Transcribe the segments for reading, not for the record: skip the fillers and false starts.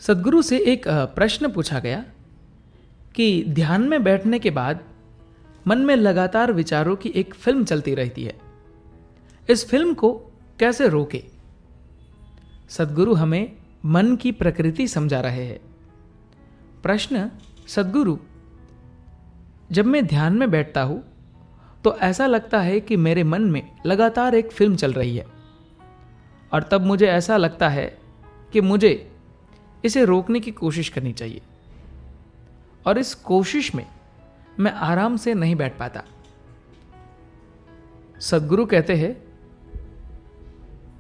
सद्गुरु से एक प्रश्न पूछा गया कि ध्यान में बैठने के बाद मन में लगातार विचारों की एक फिल्म चलती रहती है, इस फिल्म को कैसे रोके। सद्गुरु हमें मन की प्रकृति समझा रहे हैं। प्रश्न: सद्गुरु, जब मैं ध्यान में बैठता हूं तो ऐसा लगता है कि मेरे मन में लगातार एक फिल्म चल रही है, और तब मुझे ऐसा लगता है कि मुझे इसे रोकने की कोशिश करनी चाहिए, और इस कोशिश में मैं आराम से नहीं बैठ पाता। सद्गुरु कहते हैं,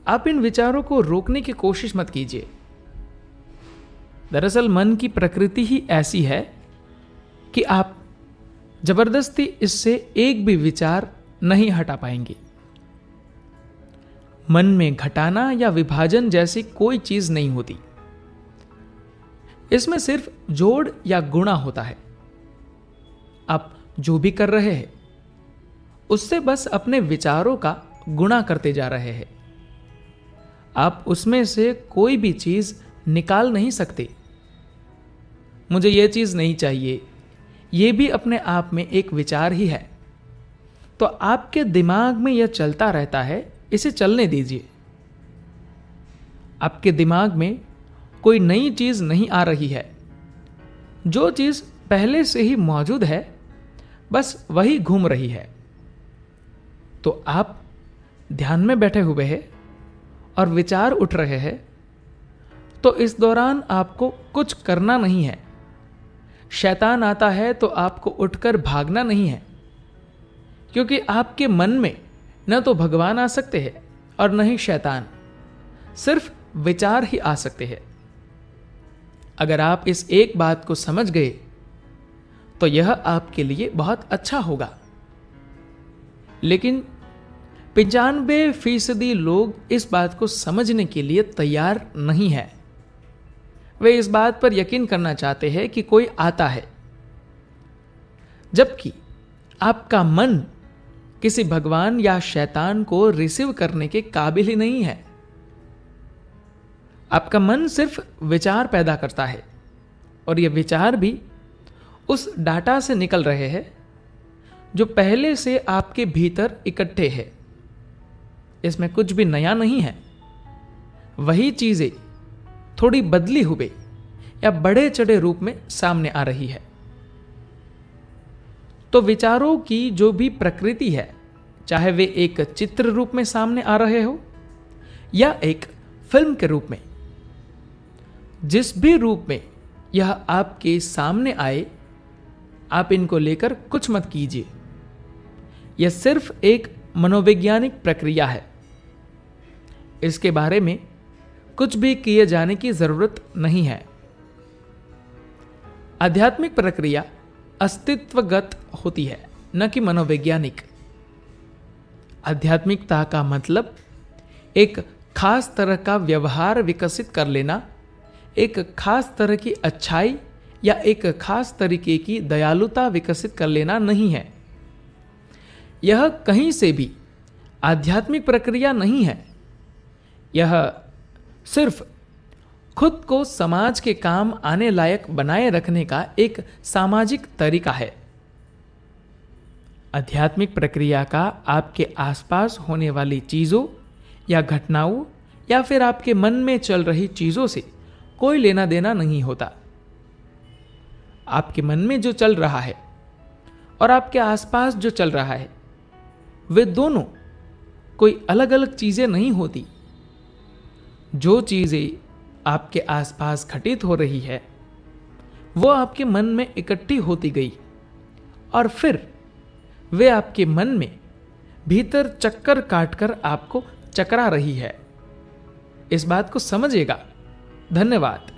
आप इन विचारों को रोकने की कोशिश मत कीजिए। दरअसल मन की प्रकृति ही ऐसी है कि आप जबरदस्ती इससे एक भी विचार नहीं हटा पाएंगे। मन में घटाना या विभाजन जैसी कोई चीज नहीं होती, इसमें सिर्फ जोड़ या गुणा होता है। आप जो भी कर रहे हैं उससे बस अपने विचारों का गुणा करते जा रहे हैं। आप उसमें से कोई भी चीज निकाल नहीं सकते। मुझे यह चीज नहीं चाहिए, यह भी अपने आप में एक विचार ही है। तो आपके दिमाग में यह चलता रहता है, इसे चलने दीजिए। आपके दिमाग में कोई नई चीज नहीं आ रही है, जो चीज पहले से ही मौजूद है बस वही घूम रही है। तो आप ध्यान में बैठे हुए हैं और विचार उठ रहे हैं, तो इस दौरान आपको कुछ करना नहीं है। शैतान आता है तो आपको उठकर भागना नहीं है, क्योंकि आपके मन में न तो भगवान आ सकते हैं और न ही शैतान, सिर्फ विचार ही आ सकते हैं। अगर आप इस एक बात को समझ गए तो यह आपके लिए बहुत अच्छा होगा। लेकिन 95% लोग इस बात को समझने के लिए तैयार नहीं है। वे इस बात पर यकीन करना चाहते हैं कि कोई आता है, जबकि आपका मन किसी भगवान या शैतान को रिसीव करने के काबिल ही नहीं है। आपका मन सिर्फ विचार पैदा करता है, और ये विचार भी उस डाटा से निकल रहे हैं जो पहले से आपके भीतर इकट्ठे हैं। इसमें कुछ भी नया नहीं है। वही चीजें थोड़ी बदली हुए या बढ़े चढ़े रूप में सामने आ रही है। तो विचारों की जो भी प्रकृति है, चाहे वे एक चित्र रूप में सामने आ रहे हो या एक फिल्म के रूप में, जिस भी रूप में यह आपके सामने आए, आप इनको लेकर कुछ मत कीजिए। यह सिर्फ एक मनोवैज्ञानिक प्रक्रिया है। इसके बारे में कुछ भी किए जाने की जरूरत नहीं है। आध्यात्मिक प्रक्रिया अस्तित्वगत होती है, न कि मनोवैज्ञानिक। आध्यात्मिकता का मतलब एक खास तरह का व्यवहार विकसित कर लेना, एक खास तरह की अच्छाई या एक खास तरीके की दयालुता विकसित कर लेना नहीं है। यह कहीं से भी आध्यात्मिक प्रक्रिया नहीं है। यह सिर्फ खुद को समाज के काम आने लायक बनाए रखने का एक सामाजिक तरीका है। आध्यात्मिक प्रक्रिया का आपके आसपास होने वाली चीजों या घटनाओं या फिर आपके मन में चल रही चीजों से कोई लेना देना नहीं होता। आपके मन में जो चल रहा है और आपके आसपास जो चल रहा है, वे दोनों कोई अलग अलग चीजें नहीं होती। जो चीजें आपके आसपास घटित हो रही है, वो आपके मन में इकट्ठी होती गई, और फिर वे आपके मन में भीतर चक्कर काटकर आपको चकरा रही है। इस बात को समझिएगा। धन्यवाद।